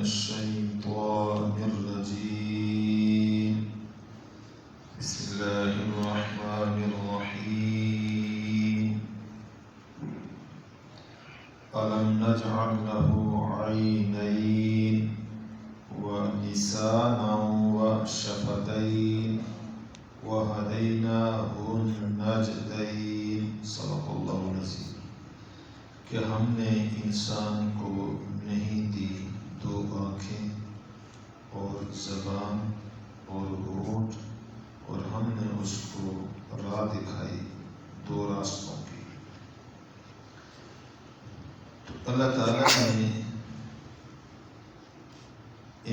الشيطان الرجيم بسم الله الرحمن الرحيم ألم نجعل له عينين ولسانا وشفتين وهديناه النجدين صدق اللہ العظیم۔ کہ ہم نے انسان کو نہیں دی دو آنکھیں اور زبان اور ہونٹ، اور ہم نے اس کو راہ دکھائی دو راستوں کی۔ تو اللہ تعالیٰ نے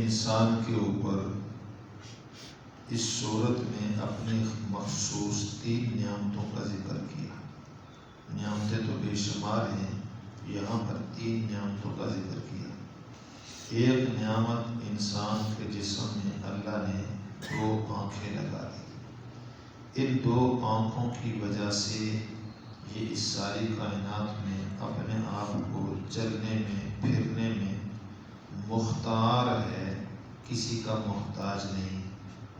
انسان کے اوپر اس صورت میں اپنی مخصوص 3 نعمتوں کا ذکر کیا۔ نعمتیں تو بے شمار ہیں، یہاں پر 3 نعمتوں کا ذکر کیا۔ ایک نعمت انسان کے جسم میں اللہ نے 2 آنکھیں لگا دی۔ ان 2 آنکھوں کی وجہ سے یہ اس ساری کائنات میں اپنے آپ کو چلنے میں پھرنے میں مختار ہے، کسی کا محتاج نہیں۔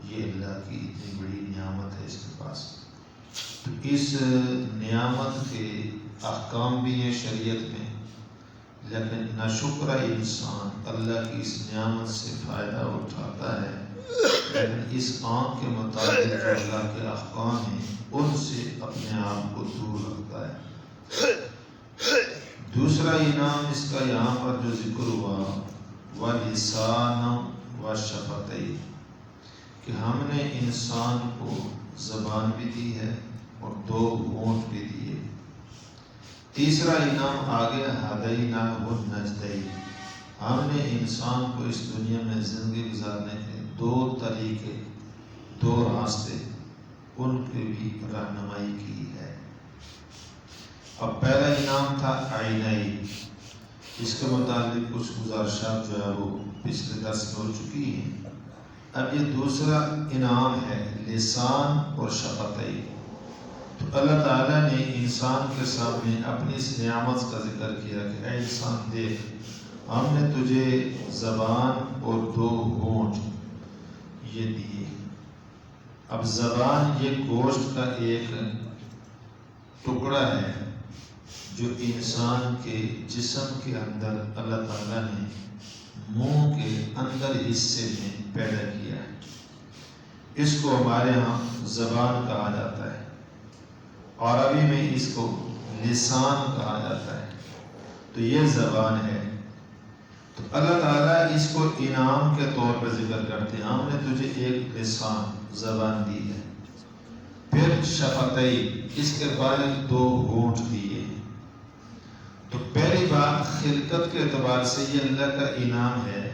یہ اللہ کی اتنی بڑی نعمت ہے اس کے پاس۔ تو اس نعمت کے احکام بھی ہیں شریعت میں، لیکن ناشکر انسان اللہ کی اس نعمت سے فائدہ اٹھاتا ہے، لیکن اس آنکھ کے مطابق جو اللہ کے احکام ہیں ان سے اپنے آپ کو دور رکھتا ہے۔ دوسرا انعام اس کا یہاں پر جو ذکر ہوا وَلِسَانًا وَشَفَتَيْنِ، کہ ہم نے انسان کو زبان بھی دی ہے اور 2 ہونٹ بھی دیے۔ تیسرا انعام آگے ہدیناہ النجدین، ہم نے انسان کو اس دنیا میں زندگی گزارنے کے 2 طریقے 2 راستے ان کی بھی رہنمائی کی ہے۔ اب پہلا انعام تھا عینین، اس کے متعلق کچھ گزارشات جو ہے وہ پچھلے درس میں ہو چکی ہیں۔ اب یہ دوسرا انعام ہے لسان اور شفتین۔ تو اللہ تعالیٰ نے انسان کے سامنے اپنی اس نعمت کا ذکر کیا کہ اے انسان دیکھ، ہم نے تجھے زبان اور 2 ہونٹ یہ دیے۔ اب زبان یہ گوشت کا ایک ٹکڑا ہے جو انسان کے جسم کے اندر اللہ تعالیٰ نے منہ کے اندر حصے میں پیدا کیا ہے۔ اس کو ہمارے ہاں زبان کہا جاتا ہے، عربی میں اس کو لسان کہا جاتا ہے۔ تو یہ زبان ہے۔ تو اللہ تعالیٰ اس کو انعام کے طور پر ذکر کرتے ہیں، ہم نے تجھے ایک لسان زبان دی ہے، پھر شفتین، اس کے بعد 2 ہونٹ دیے۔ تو پہلی بات خلقت کے اعتبار سے یہ اللہ کا انعام ہے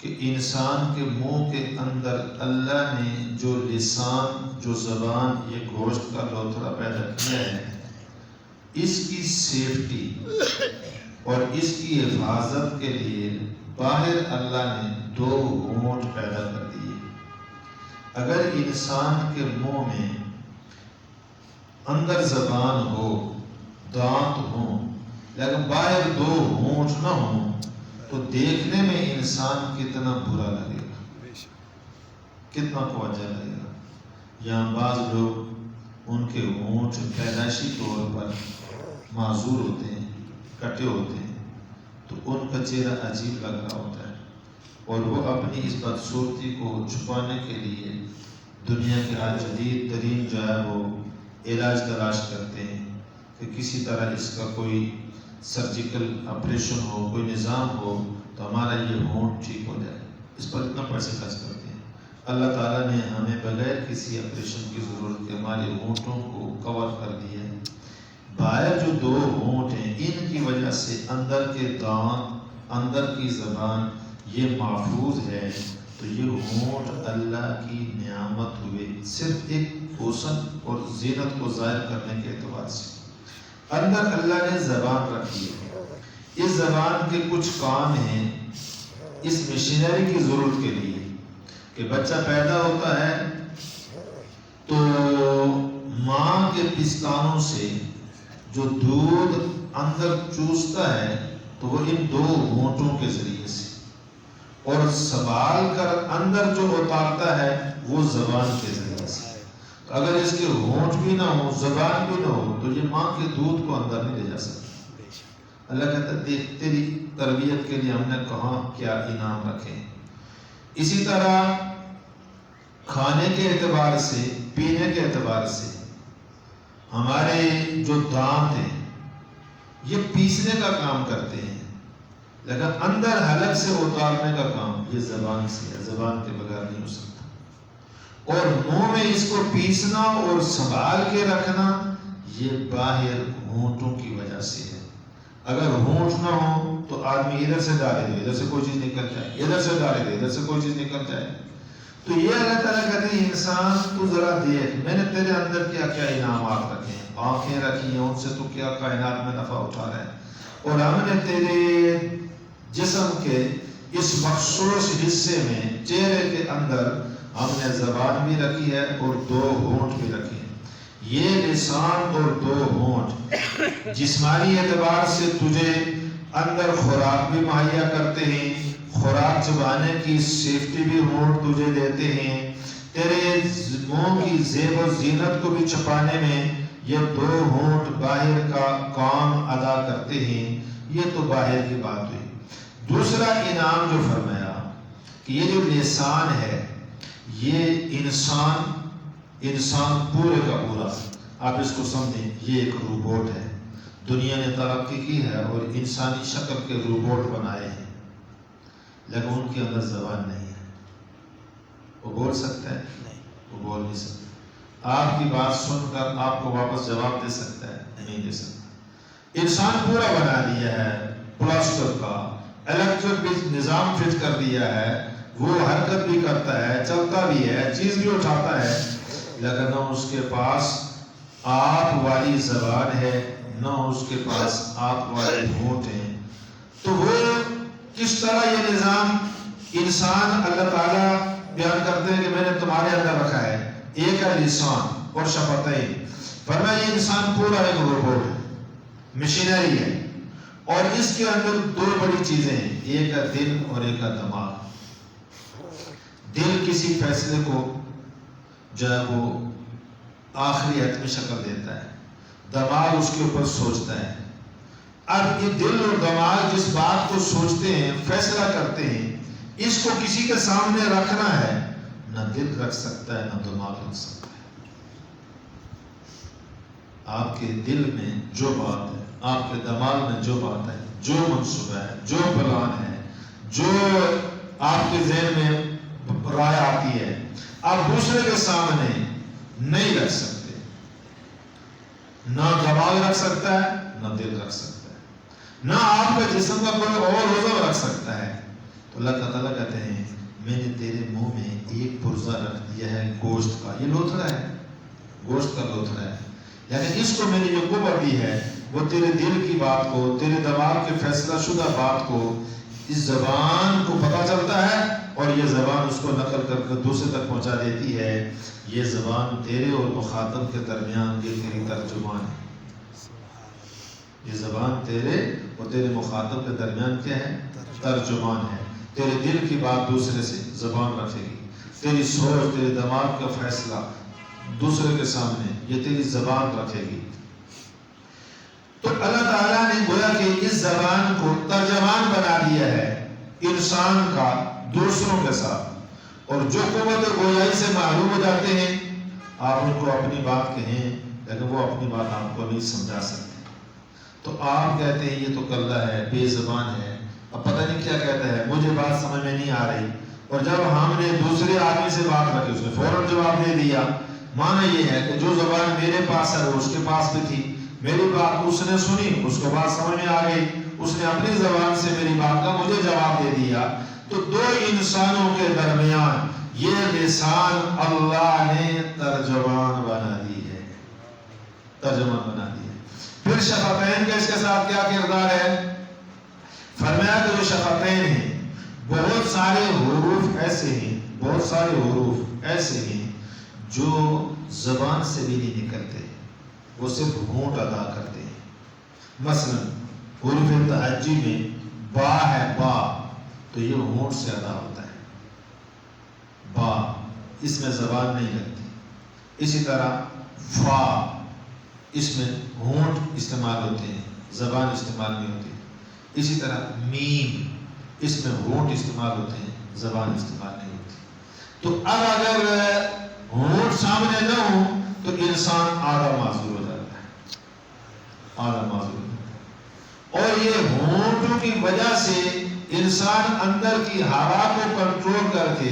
کہ انسان کے منہ کے اندر اللہ نے جو لسان، جو زبان، یہ گوشت کا لوتھڑا پیدا کیا ہے، اس کی سیفٹی اور اس کی حفاظت کے لیے باہر اللہ نے 2 ہونٹ پیدا کر دیے۔ اگر انسان کے منہ میں اندر زبان ہو، دانت ہوں، لیکن باہر 2 ہونٹ نہ ہوں تو دیکھنے میں انسان کتنا برا لگے گا، کتنا کوجا لگے گا۔ یہاں بعض لوگ ان کے ہونٹ پیدائشی طور پر معذور ہوتے ہیں، کٹے ہوتے ہیں، تو ان کا چہرہ عجیب لگ رہا ہوتا ہے، اور وہ اپنی اس بدصورتی کو چھپانے کے لیے دنیا کے آج جدید ترین جو ہے وہ علاج تلاش کرتے ہیں کہ کسی طرح اس کا کوئی سرجیکل آپریشن ہو، کوئی نظام ہو تو ہمارا یہ ہونٹ ٹھیک ہو جائے۔ اس پر اتنا پیسے خرچ کرتے ہیں۔ اللہ تعالیٰ نے ہمیں بغیر کسی آپریشن کی ضرورت کے ہمارے ہونٹوں کو کور کر دیا ہے۔ باہر جو 2 ہونٹ ہیں ان کی وجہ سے اندر کے دانت، اندر کی زبان یہ محفوظ ہے۔ تو یہ ہونٹ اللہ کی نعمت ہوئے، صرف ایک حسن اور زینت کو ظاہر کرنے کے اعتبار سے۔ اندر اللہ نے زبان رکھی ہے، اس زبان کے کچھ کام ہیں اس مشینری کی ضرورت کے لیے کہ بچہ پیدا ہوتا ہے تو ماں کے پستانوں سے جو دودھ اندر چوستا ہے تو وہ ان 2 ہونٹوں کے ذریعے سے، اور سنبھال کر اندر جو اتارتا ہے وہ زبان کے ذریعے سے. اگر اس کے ہونٹ بھی نہ ہو، زبان بھی نہ ہو، تو یہ ماں کے دودھ کو اندر نہیں لے جا سکتا. اللہ کہتا ہے دیکھ تیری تربیت کے لیے ہم نے کہاں کیا انعام رکھے. اسی طرح کھانے کے اعتبار سے، پینے کے اعتبار سے ہمارے جو دانت ہیں یہ پیسنے کا کام کرتے ہیں، لیکن اندر حلق سے اتارنے کا کام یہ زبان سے ہے، زبان کے بغیر نہیں ہو سکتا. اور منہ میں اس کو پیسنا اور سنبھال کے رکھنا یہ باہر ہونٹوں کی وجہ سے ہے. اگر ہونٹ نہ ہو تو آدمی ادھر سے ڈالے دے ادھر سے کوئی چیز نکل جائے، ادھر سے ڈالے دے ادھر سے کوئی چیز نکل جائے. تو یہ اللہ تعالیٰ کہتے ہیں انسان تو ذرا دیکھ میں نے تیرے اندر کیا کیا انعامات رکھے ہیں. آنکھیں رکھی ہیں، ان سے تو کیا کائنات میں نفع اٹھا رہا ہے. اور ہم نے تیرے جسم کے اس مخصوص حصے میں چہرے کے اندر ہم نے زبان بھی رکھی ہے اور 2 ہونٹ بھی رکھے ہیں. یہ لسان اور 2 ہونٹ جسمانی اعتبار سے تجھے اندر خوراک بھی مہیا کرتے ہیں، خوراک چبانے کی سیفٹی بھی ہونٹ تجھے دیتے ہیں. تیرے منہ کی زیب و زینت کو بھی چھپانے میں یہ 2 ہونٹ باہر کا کام ادا کرتے ہیں. یہ تو باہر کی بات ہوئی. دوسرا انعام جو فرمایا کہ یہ جو لسان ہے یہ انسان پورے کا پورا، آپ اس کو سمجھیں یہ ایک روبوٹ ہے. دنیا نے ترقی کی ہے اور انسانی شکل کے روبوٹ بنائے ہیں، لیکن ان کے اندر زبان نہیں ہے. وہ بول سکتا ہے؟ وہ بول نہیں سکتا. آپ کی بات سن کر آپ کو واپس جواب دے سکتا ہے؟ نہیں دے سکتا. انسان پورا بنا دیا ہے، پلاسٹر کا الیکٹرک نظام فٹ کر دیا ہے، وہ حرکت بھی کرتا ہے، چلتا بھی ہے، چیز بھی اٹھاتا ہے، لیکن نہ اس کے پاس آپ والی زبان ہے نہ اس کے پاس آپ والے ہونٹ ہیں. تو وہ کس طرح یہ نظام انسان اللہ تعالیٰ بیان کرتے ہیں کہ میں نے تمہارے اندر رکھا ہے. ایک ہے لسان اور شفتین. فرمایا یہ انسان پورا ایک روبوٹ ہے، مشینری ہے، اور اس کے اندر 2 بڑی چیزیں ہیں، ایک ہے دل اور ایک ہے دماغ. دل کسی فیصلے کو جو ہے وہ آخری حتمی شکل دیتا ہے، دماغ اس کے اوپر سوچتا ہے. اب یہ دل اور دماغ جس بات کو سوچتے ہیں، فیصلہ کرتے ہیں، اس کو کسی کے سامنے رکھنا ہے، نہ دل رکھ سکتا ہے نہ دماغ رکھ سکتا ہے. آپ کے دل میں جو بات ہے، آپ کے دماغ میں جو بات ہے، جو منصوبہ ہے، جو پلان ہے، جو آپ کے ذہن میں رائے آتی ہے، آپ دوسرے کے سامنے نہیں رکھ سکتے. نہ دماغ رکھ سکتا ہے نہ دل رکھ سکتا ہے، نہ آپ کا جسم کا کوئی اور عضو رکھ سکتا ہے. تو اللہ تعالیٰ کہتے ہیں میں نے تیرے منہ میں ایک پرزہ رکھ دیا ہے گوشت کا. یہ لوتھڑا ہے، گوشت کا لوتھڑا ہے، یعنی اس کو میں نے جو قوت دی ہے وہ تیرے دل کی بات کو، تیرے دماغ کے فیصلہ شدہ بات کو اس زبان کو پتہ چلتا ہے، اور یہ زبان اس کو نقل کر کے دوسرے تک پہنچا دیتی ہے. یہ زبان تیرے اور مخاطب کے درمیان یہ تیری ترجمان ہے. یہ زبان تیرے اور تیرے مخاطب کے درمیان کیا ہے؟ ترجمان ہے. تیرے دل کی بات دوسرے سے زبان رکھے گی، تیری سوچ، تیرے دماغ کا فیصلہ دوسرے کے سامنے یہ تیری زبان رکھے گی. تو اللہ تعالیٰ نے گویا کہ اس زبان کو ترجمان بنا دیا ہے انسان کا دوسروں کے ساتھ. اور جو قوت گویائی سے معلوم ہو جاتے ہیں، آپ ان کو اپنی بات کہیں لیکن وہ اپنی بات آپ کو نہیں سمجھا سکتے. تو آپ کہتے ہیں یہ تو کلہ ہے، بے زبان ہے، اب پتہ نہیں کیا کہتا ہے، مجھے بات سمجھ میں نہیں آ رہی. اور جب ہم نے دوسرے آدمی سے بات رکھی اس نے فوراً جواب دے دیا. معنی یہ ہے کہ جو زبان میرے پاس ہے وہ اس کے پاس بھی تھی، میری بات اس نے سنی، اس کو بات سمجھ میں آ گئی، اس نے اپنی زبان سے میری بات کا مجھے جواب دے دیا. تو 2 انسانوں کے درمیان یہ لسان اللہ نے ترجمان بنا دی ہے، ترجمان بنا دی ہے. پھر شفتین کا اس کے ساتھ کیا کردار ہے؟ فرمایا کہ جو شفتین ہیں بہت سارے حروف ایسے ہیں، بہت سارے حروف ایسے ہیں جو زبان سے بھی نہیں نکلتے، وہ صرف ہونٹ ادا کرتے ہیں. مثلا حروف تہجی میں با ہے، با تو یہ ہونٹ سے ادا ہوتا ہے، با اس میں زبان نہیں لگتی. اسی طرح فا اس میں ہونٹ استعمال ہوتے ہیں، زبان استعمال نہیں ہوتی. اسی طرح میم اس میں ہونٹ استعمال ہوتے ہیں، زبان استعمال نہیں ہوتی. تو اب اگر ہونٹ سامنے نہ ہو تو انسان آدھا معذور ہو جاتا ہے، آدھا معذور ہو جاتا ہے. اور یہ ہونٹوں کی وجہ سے انسان اندر کی ہوا کو کنٹرول کر کے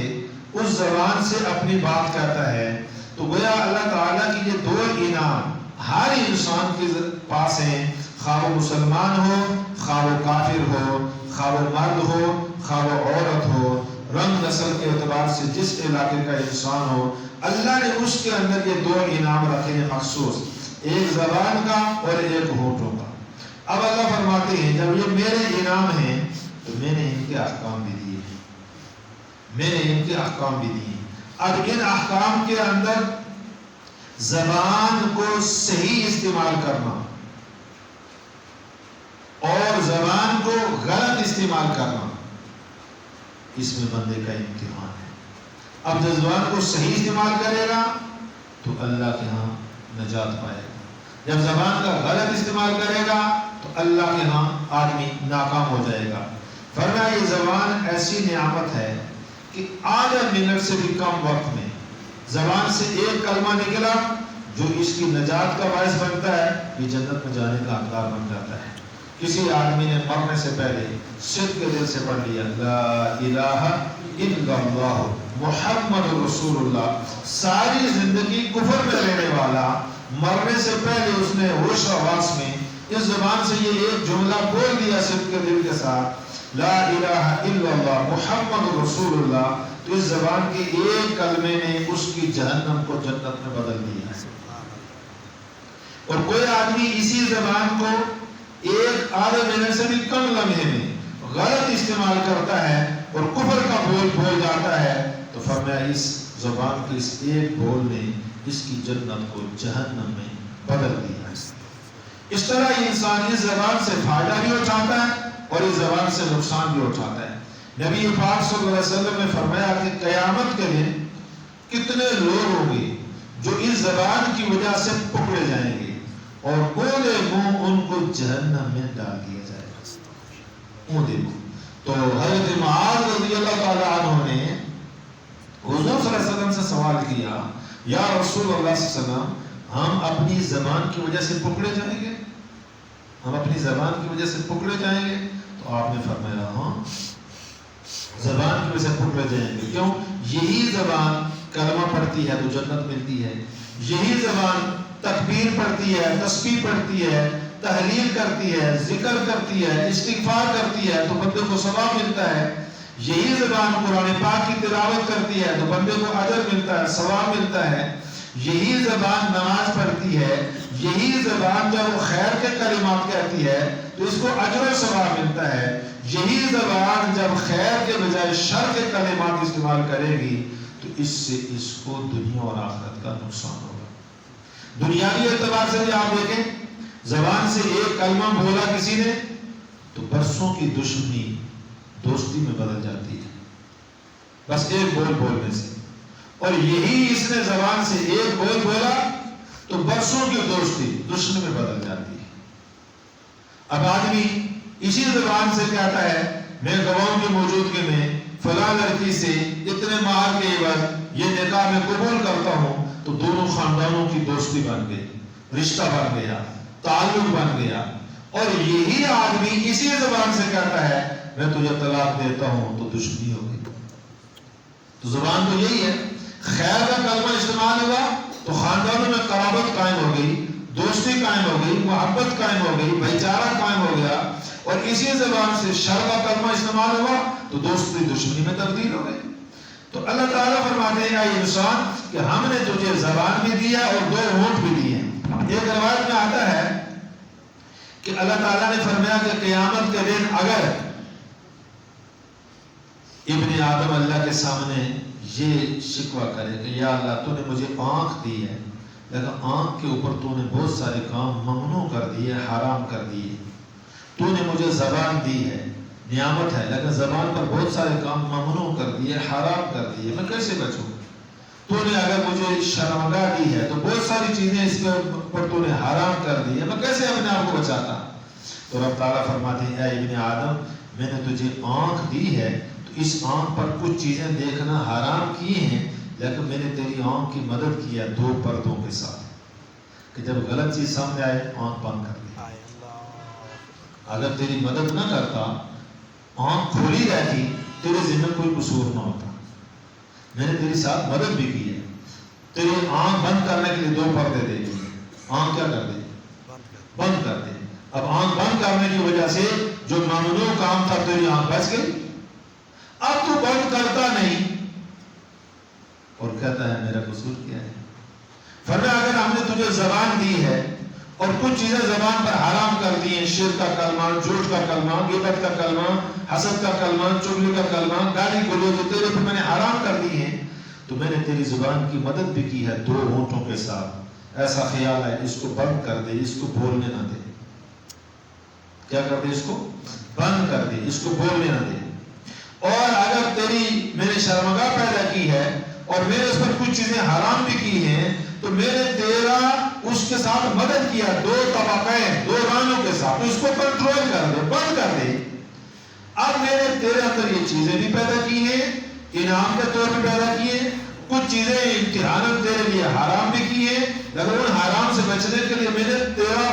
اس زبان سے اپنی بات کہتا ہے. تو گویا اللہ تعالیٰ کی یہ دو انعام ہر انسان کے پاس ہیں، خواہ وہ مسلمان ہو، خواہ وہ کافر ہو، خواہ وہ مرد ہو، خواہ وہ عورت ہو، رنگ نسل کے اعتبار سے جس علاقے کا انسان ہو، اللہ نے اس کے اندر یہ دو انعام رکھے ہیں مخصوص، ایک زبان کا اور ایک ہونٹوں کا. اب اللہ فرماتے ہیں جب یہ میرے انعام ہیں تو میں نے ان کے احکام بھی دیے ہیں، میں نے ان کے احکام بھی دیے ہیں. اب ان احکام کے اندر زبان کو صحیح استعمال کرنا اور زبان کو غلط استعمال کرنا، اس میں بندے کا امتحان ہے. اب جب زبان کو صحیح استعمال کرے گا تو اللہ کے ہاں نجات پائے گا، جب زبان کا غلط استعمال کرے گا تو اللہ کے ہاں آدمی ناکام ہو جائے گا. فرمایا یہ زبان ایسی نعمت ہے کہ آدھا منٹ سے بھی کم وقت میں زبان سے ایک کلمہ نکلا جو اس کی نجات کا باعث بنتا ہے، یہ جنت میں جانے کا حقدار بن جاتا ہے. کسی آدمی نے مرنے سے پہلے صدق کے دل سے پڑھ لیا لا الہ الا اللہ محمد رسول اللہ، ساری زندگی کفر میں رہنے والا مرنے سے پہلے اس نے ہوش حواس میں اس زبان سے یہ ایک جملہ بول دیا صدق کے دل کے ساتھ لا الہ الا اللہ محمد رسول اللہ، تو اس زبان کے ایک کلمے نے اس کی جہنم کو جنت میں بدل دیا ہے. اور کوئی آدمی اسی زبان کو ایک آدھے منٹ سے بھی کم لمحے میں غلط استعمال کرتا ہے اور کفر کا بول بول جاتا ہے تو فرمایا اس زبان کے اس ایک بول نے اس کی جنت کو جہنم میں بدل دیا ہے. اس طرح انسان اس زبان سے فائدہ بھی اٹھاتا ہے اور اس زبان سے نقصان بھی اٹھاتا ہے. نبی پاک صلی اللہ علیہ وسلم نے فرمایا کہ قیامت کے دن کتنے لوگ ہوں گے جو اس زبان کی وجہ سے پکڑے جائیں گے اور اونھے منہ ان کو جہنم میں ڈال دیا جائے گا. اونھے منہ. تو حضرت معاذ رضی اللہ تعالیٰ عنہ نے حضور صلی اللہ علیہ وسلم سے سوال کیا یا رسول اللہ صلی اللہ علیہ وسلم ہم اپنی زبان کی وجہ سے پکڑے جائیں گے، ہم اپنی زبان کی وجہ سے پکڑے جائیں گے؟ تو آپ نے فرمایا ہاں زبان کی وجہ سے پکڑے جائیں گے. کیوں؟ یہی زبان کلمہ پڑھتی ہے تو جنت ملتی ہے، یہی زبان تکبیر پڑھتی ہے، تسبیح پڑھتی ہے، تحلیل کرتی ہے، ذکر کرتی ہے، استغفار کرتی ہے تو بندے کو ثواب ملتا ہے. یہی زبان قرآن پاک کی تلاوت کرتی ہے تو بندے کو اجر ملتا ہے، ثواب ملتا ہے. یہی زبان نماز پڑھتی ہے، یہی زبان جب وہ خیر کے کلمات کہتی ہے تو اس کو اجر و ثواب ملتا ہے. یہی زبان جب خیر کے بجائے شر کے کلمات استعمال کرے گی تو اس سے اس کو دنیا اور آخرت کا نقصان ہوگا. دنیاوی اعتبار سے بھی آپ دیکھیں زبان سے ایک کلمہ بولا کسی نے تو برسوں کی دشمنی دوستی میں بدل جاتی ہے بس ایک بول بولنے سے. اور یہی اس نے زبان سے ایک بول بولا تو برسوں کی دوستی دشمنی میں بدل جاتی ہے. اب آدمی اسی زبان سے کہتا ہے میں گواہوں کی موجودگی میں فلاں لڑکی سے اتنے مہر کے عوض یہ نکاح میں قبول کرتا ہوں، تو دونوں خاندانوں کی دوستی بن گئی، رشتہ بن گیا، تعلق بن گیا. اور یہی آدمی اسی زبان سے کہتا ہے میں تجھے طلاق دیتا ہوں تو دشمنی ہو گئی. تو زبان تو یہی ہے، خیر کا کلمہ استعمال ہوا تو خاندانوں میں قرابت قائم ہو گئی، دوستی قائم ہو گئی، محبت قائم ہو گئی، بھائی چارہ قائم ہو گیا. اور اسی زبان سے شر کا کلمہ استعمال ہوا تو دوستی دشمنی میں تبدیل ہو گئی. تو اللہ تعالیٰ فرماتے ہیں اے انسان کہ ہم نے تجھے زبان بھی دیا اور دو ہونٹ بھی دیے. ایک روایت میں آتا ہے کہ اللہ تعالیٰ نے فرمایا کہ قیامت کے دن اگر ابن آدم اللہ کے سامنے یہ شکوہ کرے کہ یا اللہ تو نے مجھے آنکھ دی ہے لیکن آنکھ کے اوپر تو نے بہت سارے کام ممنوع کر دیے، حرام کر دیے. تو نے مجھے زبان دی ہے نعمت ہے، لیکن زبان پر بہت سارے کام ممنوع کر دیے، حرام کر دیے، میں کیسے بچوں؟ تو نے اگر مجھے شرمگاہ دی ہے تو بہت ساری چیزیں اس کے اوپر تو نے حرام کر دی ہے، میں کیسے اپنے آپ کو بچاتا؟ تو رب تعالیٰ فرماتے ہیں اے ابن آدم، میں نے تجھے آنکھ دی ہے تو اس آنکھ پر کچھ چیزیں دیکھنا حرام کی ہیں، لیکن میں نے تیری آنکھ کی مدد کی ہے 2 پردوں کے ساتھ، کہ جب غلط چیز سامنے آئے آنکھ بند کر دی۔ اگر تیری مدد نہ کرتا، آنکھ کھلی رہتی، تیرے ذمہ کوئی قصور نہ ہوتا۔ میں نے تیری ساتھ مدد بھی کی ہے، تیری آنکھ بند کرنے کے لیے 2 پردے دے دیے، آنکھ کیا کر دے؟ بند کر دے۔ اب آنکھ بند کرنے کی وجہ سے جو ممنوع کام تھا تیری آنکھ بچ گئی، اب تو بند کرتا نہیں اور کہتا ہے میرا قصور کیا ہے؟ فرمایا اگر ہم نے تجھے زبان دی ہے اور کچھ چیزیں زبان پر حرام کر دی ہیں، شرک کا کلمہ، جھوٹ کا کلمہ، غیبت کا کلمہ، حسد کا کلمہ، چغلی کا کلمہ، گالی گلوچ تیرے پر میں نے حرام کر دی ہیں، تو میں نے تیری زبان کی مدد بھی کی ہے 2 ہونٹوں کے ساتھ۔ ایسا خیال ہے اس کو بند کر دے، اس کو بولنے نہ دے۔ کیا کر دے؟ اس کو بند کر دے، اس کو بولنے نہ دے۔ اور اگر تیری میں نے شرمگاہ پیدا کی ہے اور میں نے اس پر کچھ چیزیں حرام بھی کی ہیں، تو میں نے تیرا اس کے ساتھ مدد کیا 2 طبقے، 2 رانوں کے ساتھ، اس کو کنٹرول کر دے، بند کر دے۔ اب میں نے تیرے اندر یہ چیزیں بھی پیدا کی ہیں، انعام کے طور پہ پیدا کی ہیں، کچھ چیزیں امتحان تیرے لیے حرام بھی کی ہیں، لیکن ان حرام سے بچنے کے لیے میں نے تیرا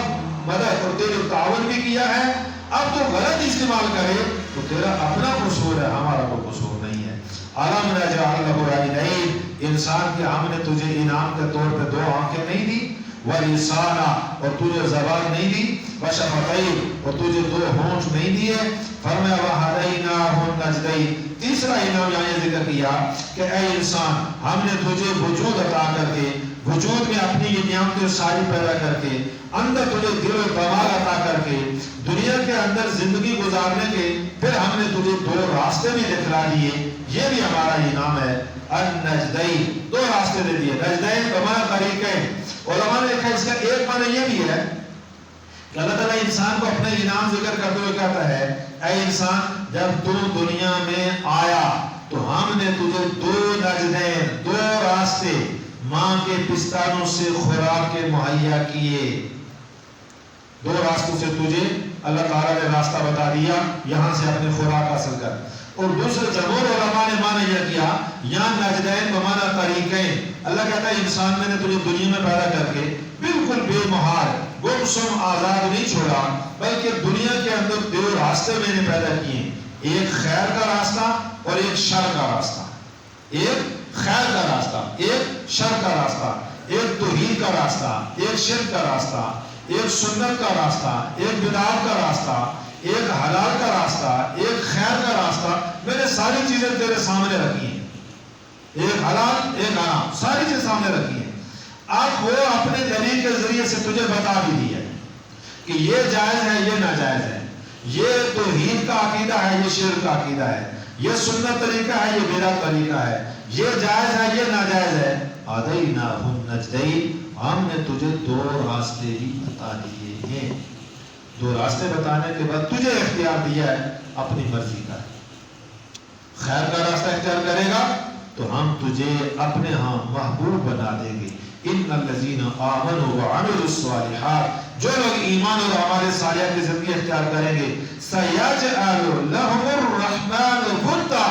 مدد اور تیرے تعاون بھی کیا ہے۔ اب تو غلط استعمال کرے تو تیرا اپنا قصور ہے، ہمارا کوئی قصور نہیں ہے۔ عالم نجعل له عینین، انسان کے ہم نے تجھے انعام کے طور پہ 2 آنکھیں نہیں دی، ولسانا، اور تجھے زبان نہیں دی، وشفتین، اور تجھے 2 ہونٹ نہیں دیے۔ فرمایا وہدیناہ النجدین، تیسرا انعام یہاں ذکر کیا کہ اے انسان، ہم نے تجھے وجود عطا کر کے، وجود میں اپنی یہ نعمتیں ساری پیدا کر کے، اندر تجھے دل و دماغ عطا کر کے، دنیا کے اندر زندگی گزارنے کے، پھر ہم نے تجھے 2 راستے بھی دکھلا دیے، یہ بھی ہمارا انعام ہے۔ النجدین، 2 راستے دے دیے، نجدین بمعنی طریقین۔ علماء نے لکھا اس کا ایک معنی یہ بھی ہے کہ اللہ تعالیٰ انسان کو اپنے انعام ذکر کرتے ہوئے کہتا ہے اے انسان، جب تو دنیا میں آیا تو ہم نے تجھے 2 نجدین، 2 راستے، ماں کے پستانوں سے خوراک کے مہیا کیے۔ 2 راستوں سے تجھے اللہ تعالیٰ نے راستہ بتا دیا، یہاں سے اپنی خوراک حاصل کر۔ اور دوسرے جمہور علماء نے معنی یہ کیا، یہاں نجدین بمعنی طریقین، اللہ کہتا ہے انسان میں نے تجھے دنیا میں پیدا کر کے بالکل بے مہار، گمسم آزاد نہیں چھوڑا، بلکہ دنیا کے اندر 2 راستے میں نے پیدا کیے، ایک خیر کا راستہ اور ایک شر کا راستہ، ایک خیر کا راستہ، ایک شر کا راستہ، ایک توحید کا راستہ، ایک شرک کا راستہ، ایک سنت کا راستہ، ایک بدعت کا راستہ، ایک حلال کا راستہ، ایک خیر کا راستہ۔ میں نے ساری چیزیں تیرے سامنے رکھی ہیں، ایک حلال ایک حرام، ساری چیزیں سامنے رکھی ہیں۔ اب وہ اپنے دلیل کے ذریعے سے تجھے بتا بھی دیا ہے کہ یہ جائز ہے، یہ ناجائز ہے، یہ توحید کا عقیدہ ہے، یہ شرک کا عقیدہ ہے، یہ سنت طریقہ ہے، یہ بدعت طریقہ ہے، یہ جائز ہے، یہ ناجائز ہے۔ ہدیناہ النجدین، ہم نے تجھے 2 راستے بھی بتا دیے ہیں۔ 2 راستے بتانے کے بعد تجھے اختیار دیا ہے اپنی مرضی کا۔ خیر کا راستہ اختیار کرے گا تو ہم تجھے اپنے ہاں محبوب بنا دیں گے۔ ان الذین آمنوا وعملوا الصالحات، جو لوگ ایمان اور اعمال صالحہ کی زندگی اختیار کریں گے، سیجعل لهم الرحمن ودا،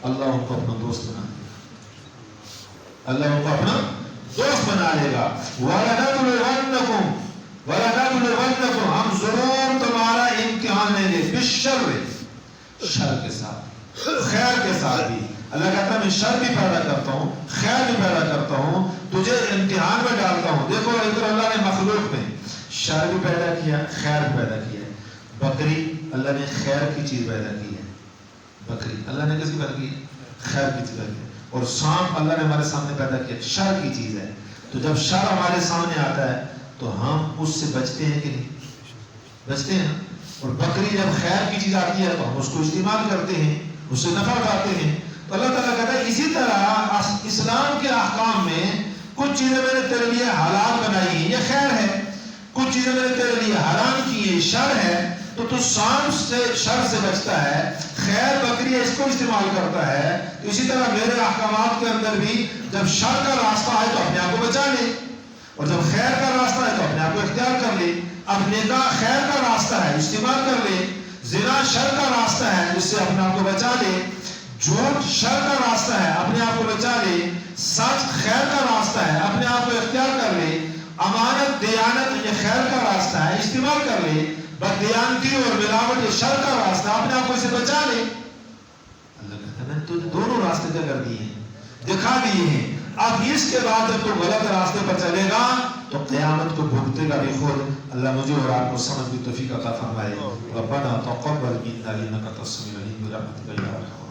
اللہ ان کو اپنا دوست بنا دے گا، اللہ ان کو اپنا دوست بنا لے گا۔ وَلَنَبْلُوَنَّكُمْ، ہم ضرور تمہارا امتحان لیں گے، بالشر، شر کے ساتھ، خیر کے ساتھ بھی۔ اللہ کہتا ہے میں شر بھی پیدا کرتا ہوں، خیر بھی پیدا کرتا ہوں، تجھے امتحان میں ڈالتا ہوں۔ دیکھو ادھر اللہ نے مخلوق میں شر بھی پیدا کیا، خیر بھی پیدا کیا ہے۔ بکری اللہ نے خیر کی چیز پیدا کی ہے، بکری اللہ نے کس کی پیدا کی ہے؟ خیر کی چیز پیدا کی ہے۔ اور سانپ اللہ نے ہمارے سامنے پیدا کیا، شر کی چیز ہے۔ تو جب شر ہمارے سامنے آتا ہے تو ہم اس سے بچتے ہیں کہ نہیں؟ بچتے ہیں۔ اور بکری جب خیر کی چیز آتی ہے تو ہم اس کو استعمال کرتے ہیں، اس سے نفع اٹھاتے ہیں۔ تو اللہ تعالیٰ کہتا ہے اسی طرح اسلام کے احکام میں کچھ چیزیں میں نے تیرے لیے حلال بنائی ہیں، یہ خیر ہے، کچھ چیزیں میں نے تیرے لیے حرام کی ہیں، شر ہے۔ تو سانپ سے شر سے بچتا ہے، خیر بکری اس کو استعمال کرتا ہے، تو اسی طرح میرے احکامات کے اندر بھی جب شر کا راستہ ہے تو اپنے آپ کو بچا لے، اور جب خیر کا راستہ ہے تو اپنے آپ کو اختیار کر لے۔ اب نکاح خیر کا راستہ ہے، استعمال کر لے، زنا شر کا راستہ ہے، اس سے اپنے آپ کو بچا لے، جھوٹ شر کا راستہ ہے، اپنے آپ کو بچا لے، سچ خیر کا راستہ ہے، اپنے آپ کو اختیار کر لے، امانت دیانت یہ خیر کا راستہ ہے، استعمال کر لے، بددیانتی اور ملاوٹ یہ شر کا راستہ ہے، اپنے آپ کو اسے بچا لے۔ اللہ کہتا ہے میں نے تجھے دونوں راستے طے کر دیے ہیں، دکھا دیے ہیں، اب اس کے بعد جب تو غلط راستے پر چلے گا تو قیامت کو بھگتے گا بھی خود۔ اللہ مجھے اور آپ کو سمجھ کی توفیق عطا فرمائے۔ ربنا تقبل منا انک انت السمیع العلیم برحمتک یا ارحم